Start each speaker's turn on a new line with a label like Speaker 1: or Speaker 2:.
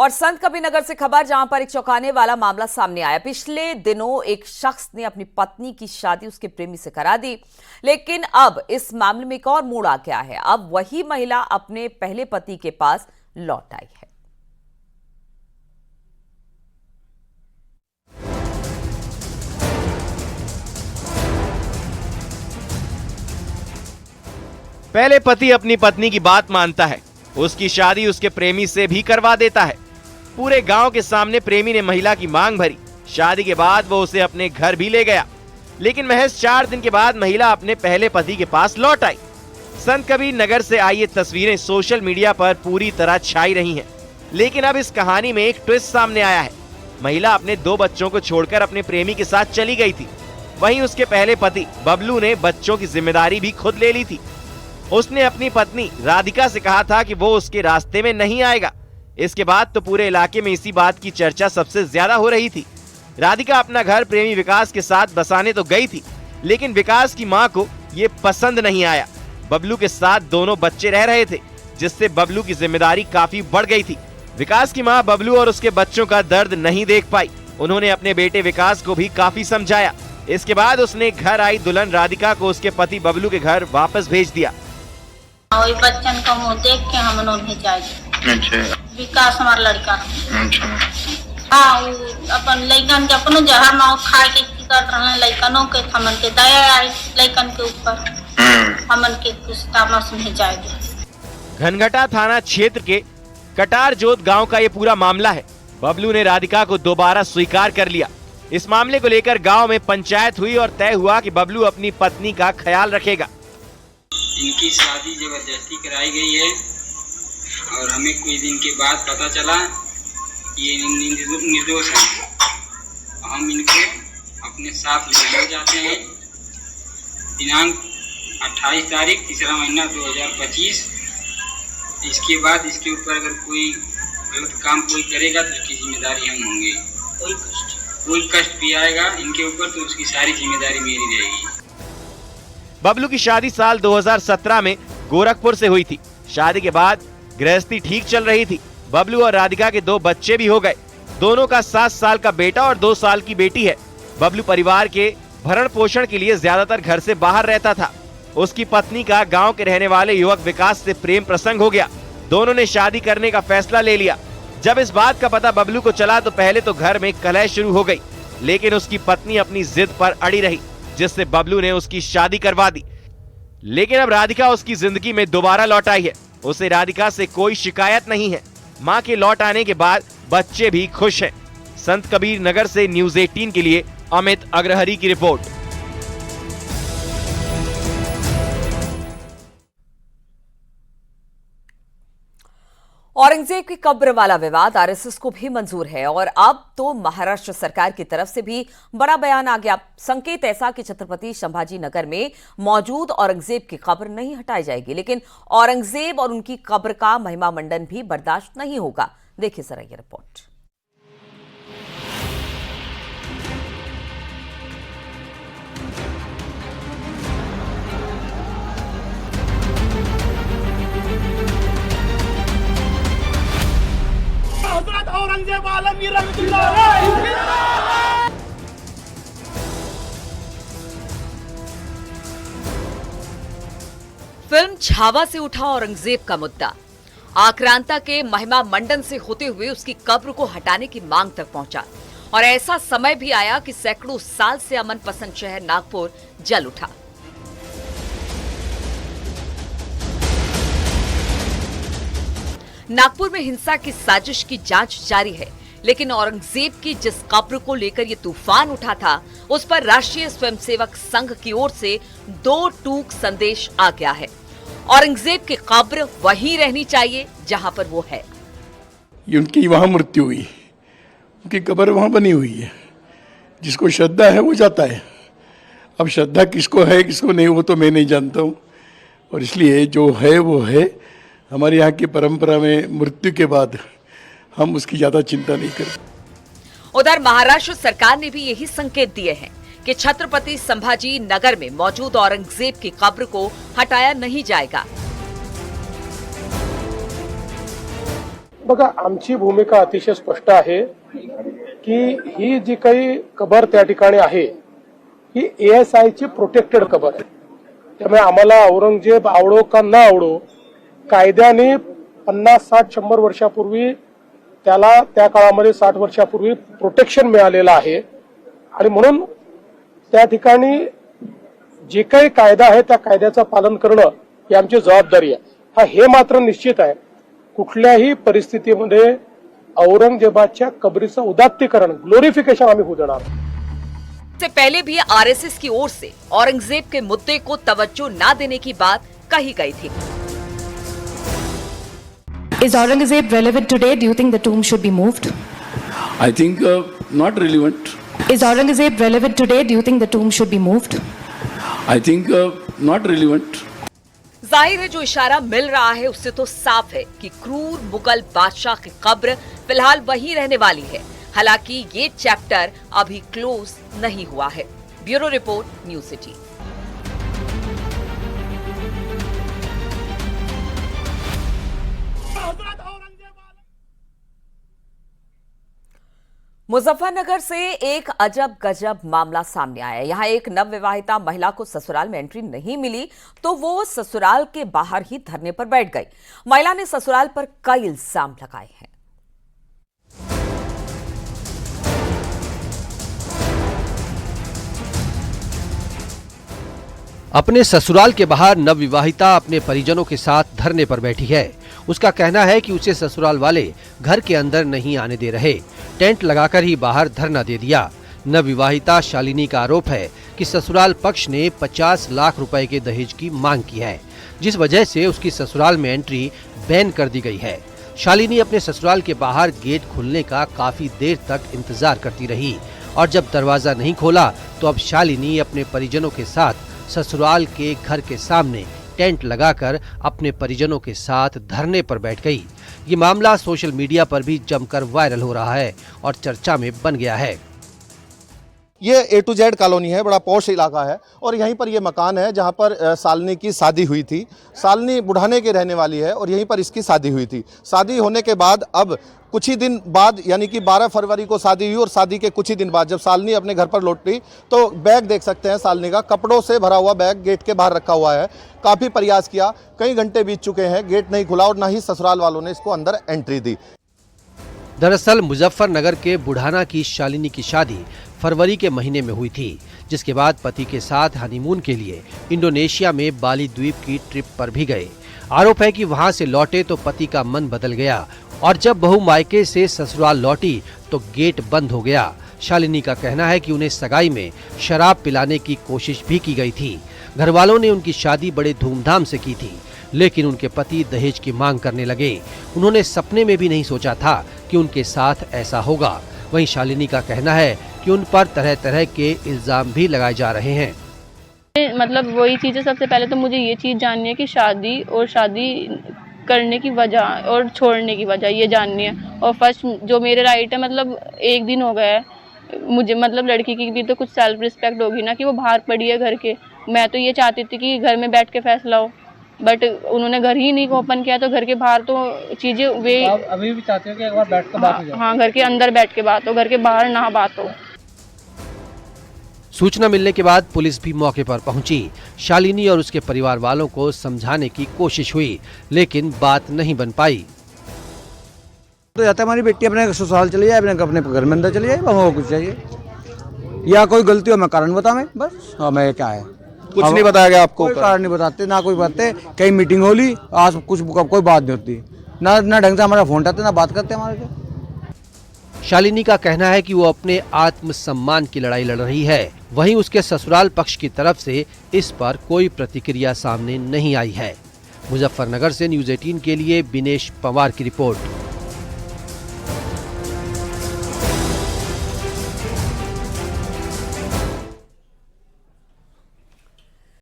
Speaker 1: और संत कबीरनगर से खबर, जहां पर एक चौंकाने वाला मामला सामने आया। पिछले दिनों एक शख्स ने अपनी पत्नी की शादी उसके प्रेमी से करा दी, लेकिन अब इस मामले में एक और मोड़ आ गया है। अब वही महिला अपने पहले पति के पास लौट आई है।
Speaker 2: पहले पति अपनी पत्नी की बात मानता है, उसकी शादी उसके प्रेमी से भी करवा देता है। पूरे गांव के सामने प्रेमी ने महिला की मांग भरी। शादी के बाद वो उसे अपने घर भी ले गया, लेकिन महज 4 दिन के बाद महिला अपने पहले पति के पास लौट आई। संत कबीरनगर से आई ये तस्वीरें सोशल मीडिया पर पूरी तरह छाई रही हैं। लेकिन अब इस कहानी में एक ट्विस्ट सामने आया है। महिला अपने 2 बच्चों को छोड़कर अपने प्रेमी के साथ चली गई थी। वहीं उसके पहले पति बबलू ने बच्चों की जिम्मेदारी भी खुद ले ली थी। उसने अपनी पत्नी राधिका से कहा था कि वो उसके रास्ते में नहीं आएगा। इसके बाद तो पूरे इलाके में इसी बात की चर्चा सबसे ज्यादा हो रही थी। राधिका अपना घर प्रेमी विकास के साथ बसाने तो गई थी, लेकिन विकास की मां को ये पसंद नहीं आया। बबलू के साथ दोनों बच्चे रह रहे थे, जिससे बबलू की जिम्मेदारी काफी बढ़ गई थी। विकास की मां बबलू और उसके बच्चों का दर्द नहीं देख पाई। उन्होंने अपने बेटे विकास को भी काफी समझाया। इसके बाद उसने घर आई दुल्हन राधिका को उसके पति बबलू के घर वापस भेज दिया।
Speaker 3: वही बच्चन का मुँह देख के हम लोग भेजाए। अच्छा। विकास हमारा लड़का। अच्छा। हाँ, अपन लड़कन के अपनो जहर माँ खा के कर रहे लड़कनों के, हमन के दया आई लड़कन के ऊपर, हमन के कुछ तामस भेजाए।
Speaker 2: घनघटा थाना क्षेत्र के कटारजोत गांव का ये पूरा मामला है। बबलू ने राधिका को दोबारा स्वीकार कर लिया। इस मामले को लेकर गांव में पंचायत हुई और तय हुआ कि बबलू अपनी पत्नी का ख्याल रखेगा।
Speaker 4: इनकी शादी जबरदस्ती कराई गई है और हमें कुछ दिन के बाद पता चला ये निर्दोष है। हम इनको अपने साथ लेने जाते हैं। दिनांक 28 तारीख 3रा महीना 2025। इसके बाद इसके ऊपर अगर कोई गलत काम कोई करेगा तो उसकी जिम्मेदारी हम होंगे। कोई कष्ट भी आएगा इनके ऊपर तो उसकी सारी जिम्मेदारी मेरी रहेगी।
Speaker 2: बबलू की शादी साल 2017 में गोरखपुर से हुई थी। शादी के बाद गृहस्थी ठीक चल रही थी। बबलू और राधिका के 2 बच्चे भी हो गए। दोनों का 7 साल का बेटा और 2 साल की बेटी है। बबलू परिवार के भरण पोषण के लिए ज्यादातर घर से बाहर रहता था। उसकी पत्नी का गांव के रहने वाले युवक विकास से प्रेम प्रसंग हो गया। दोनों ने शादी करने का फैसला ले लिया। जब इस बात का पता बबलू को चला तो पहले तो घर में कलह शुरू हो गई, लेकिन उसकी पत्नी अपनी जिद पर अड़ी रही, जिससे बबलू ने उसकी शादी करवा दी। लेकिन अब राधिका उसकी जिंदगी में दोबारा लौट आई है। उसे राधिका से कोई शिकायत नहीं है। मां के लौट आने के बाद बच्चे भी खुश हैं। संत कबीरनगर से न्यूज़ 18 के लिए अमित अग्रहरी की रिपोर्ट।
Speaker 1: औरंगजेब की कब्र वाला विवाद आरएसएस को भी मंजूर है और अब तो महाराष्ट्र सरकार की तरफ से भी बड़ा बयान आ गया। संकेत ऐसा कि छत्रपति संभाजी नगर में मौजूद औरंगजेब की कब्र नहीं हटाई जाएगी, लेकिन औरंगजेब और उनकी कब्र का महिमा मंडन भी बर्दाश्त नहीं होगा। देखिए जरा ये रिपोर्ट।
Speaker 5: औरंगजेब आलमगीर
Speaker 1: फिल्म छावा से उठा औरंगजेब का मुद्दा। आक्रांता के महिमा मंडन से होते हुए उसकी कब्र को हटाने की मांग तक पहुंचा और ऐसा समय भी आया कि सैकड़ों साल से अमन पसंद शहर नागपुर जल उठा। नागपुर में हिंसा की साजिश की जांच जारी है, लेकिन औरंगजेब की जिस कब्र को लेकर ये तूफान उठा था, उस पर राष्ट्रीय स्वयंसेवक संघ की ओर से 2 टूक संदेश आ गया है। औरंगजेब की कब्र वहीं रहनी चाहिए जहां पर वो है।
Speaker 5: उनकी वहां मृत्यु हुई, उनकी कब्र वहां बनी हुई है। जिसको श्रद्धा है वो जाता है। अब श्रद्धा किसको है किसको नहीं वो तो मैं नहीं जानता हूँ, और इसलिए जो है वो है। हमारे यहाँ की परंपरा में मृत्यु के बाद हम उसकी ज्यादा चिंता नहीं करते।
Speaker 1: उधर महाराष्ट्र सरकार ने भी यही संकेत दिए हैं कि छत्रपति संभाजी नगर में मौजूद औरंगजेब की कब्र को हटाया नहीं जाएगा।
Speaker 6: बघा, आमची भूमिका अतिशय स्पष्ट आहे की ही जी काही कबर त्या ठिकाणी आहे ही ASI ची प्रोटेक्टेड कबर आहे. त्यामुळे आम्हाला औरंगजेब आवडो का न आवडो, कायद्याने 50, 60, 100 वर्षापूर्वी त्याला त्या काळामध्ये 60 वर्षापूर्वी प्रोटेक्शन मिळालेलं आहे आणि म्हणून त्या ठिकाणी जे काही कायदा आहे त्या कायद्याचं पालन करणं ही आमची जबाबदारी आहे. हा हे मात्र निश्चित आहे, कुठल्याही परिस्थितीमध्ये औरंगजेबाच्या कबरीचं उदात्तीकरण, ग्लोरिफिकेशन आम्ही होऊ देणार नाही.
Speaker 1: से पहले भी आरएसएस की ओर से औरंगजेब के मुद्दे को तवज्जो ना देने की बात कही गई थी.
Speaker 7: Is Aurangzeb relevant today? Do you think the tomb should be moved?
Speaker 5: I think not relevant.
Speaker 7: Is Aurangzeb relevant today? Do you think the tomb should be moved?
Speaker 5: I think not relevant.
Speaker 1: जाहिर है जो इशारा मिल रहा है उससे तो साफ है कि क्रूर मुगल बादशाह की कब्र फिलहाल वहीं रहने वाली है. हालांकि ये चैप्टर अभी क्लोज नहीं हुआ है. Bureau report, news city. Muzaffarnagar से एक अजब गजब मामला सामने आया. यहाँ एक नवविवाहिता महिला को ससुराल में एंट्री नहीं मिली तो वो ससुराल के बाहर ही धरने पर बैठ गई. महिला ने ससुराल पर कई इल्जाम लगाए हैं.
Speaker 8: अपने ससुराल के बाहर नवविवाहिता अपने परिजनों के साथ धरने पर बैठी है. उसका कहना है कि उसे ससुराल वाले घर के अंदर नहीं आने दे रहे, टेंट लगाकर ही बाहर धरना दे दिया. नवविवाहिता शालिनी का आरोप है कि ससुराल पक्ष ने 50 लाख रुपए के दहेज की मांग की है, जिस वजह से उसकी ससुराल में एंट्री बैन कर दी गई है. शालिनी अपने ससुराल के बाहर गेट खुलने का काफी देर तक इंतजार करती रही और जब दरवाजा नहीं खोला तो अब शालिनी अपने परिजनों के साथ ससुराल के घर के सामने टेंट लगाकर अपने परिजनों के साथ धरने पर बैठ गई. ये मामला सोशल मीडिया पर भी जमकर वायरल हो रहा है और चर्चा में बन गया है.
Speaker 9: ये A to Z कॉलोनी है, बड़ा पॉश इलाका है और यहीं पर ये मकान है जहाँ पर शालिनी की शादी हुई थी. शालिनी बुढ़ाने की रहने वाली है और यहीं पर इसकी शादी हुई थी. शादी होने के बाद अब कुछ ही दिन बाद यानी कि 12 फरवरी को शादी हुई और शादी के कुछ ही दिन बाद जब शालिनी अपने घर पर लौटी तो बैग देख सकते हैं शालिनी का, कपड़ों से भरा हुआ बैग गेट के बाहर रखा हुआ है. काफ़ी प्रयास किया, कई घंटे बीत चुके हैं, गेट नहीं खुला और ना ही ससुराल वालों ने इसको अंदर एंट्री दी.
Speaker 8: दरअसल मुजफ्फरनगर के बुढ़ाना की शालिनी की शादी फरवरी के महीने में हुई थी, जिसके बाद पति के साथ हनीमून के लिए इंडोनेशिया में बाली द्वीप की ट्रिप पर भी गए. आरोप है कि वहां से लौटे तो पति का मन बदल गया और जब बहू मायके से ससुराल लौटी तो गेट बंद हो गया. शालिनी का कहना है कि उन्हें सगाई में शराब पिलाने की कोशिश भी की गई थी. घर वालों ने उनकी शादी बड़े धूमधाम से की थी, लेकिन उनके पति दहेज की मांग करने लगे. उन्होंने सपने में भी नहीं सोचा था कि उनके साथ ऐसा होगा. वहीं शालिनी का कहना है कि उन पर तरह तरह के इल्जाम भी लगाए जा रहे हैं.
Speaker 10: मतलब वही चीज़ें, सबसे पहले तो मुझे ये चीज़ जाननी है कि शादी और शादी करने की वजह और छोड़ने की वजह ये जाननी है. और फर्स्ट जो मेरे राइट है, मतलब एक दिन हो गया है मुझे, मतलब लड़की की भी तो कुछ सेल्फ रिस्पेक्ट होगी ना कि वो बाहर पड़ी है घर के. मैं तो ये चाहती थी कि घर में बैठ के फैसला हो, बट उन्होंने घर ही नहीं ओपन किया तो घर के बाहर तो चीज़ें वे
Speaker 11: अभी भी चाहते हो कि एक बार बैठ कर बात हो जाए.
Speaker 10: हाँ, घर के अंदर बैठ के बात हो, घर के बाहर ना बात हो.
Speaker 8: सूचना मिलने के बाद पुलिस भी मौके पर पहुंची. शालिनी और उसके परिवार वालों को समझाने की कोशिश हुई, लेकिन बात नहीं बन पाई.
Speaker 11: तो जाता हमारी बेटी अपने ससुराल चली जाए, अपने घर में अंदर चली जाए, वो कुछ चाहिए या कोई गलती हो मैं कारण बताऊं बस. हमें क्या है,
Speaker 9: कुछ नहीं बताया गया आपको?
Speaker 11: कोई कारण नहीं बताते, ना कोई बातें. कहीं मीटिंग हो ली आज कुछ कोई बात नहीं होती, ना ढंग से हमारा फोन उठाते ना बात करते हमारे से.
Speaker 8: शालिनी का कहना है कि वो अपने आत्मसम्मान की लड़ाई लड़ रही है. वहीं उसके ससुराल पक्ष की तरफ से इस पर कोई प्रतिक्रिया सामने नहीं आई है. मुजफ्फरनगर से न्यूज़ 18 के लिए बिनेश पवार की रिपोर्ट.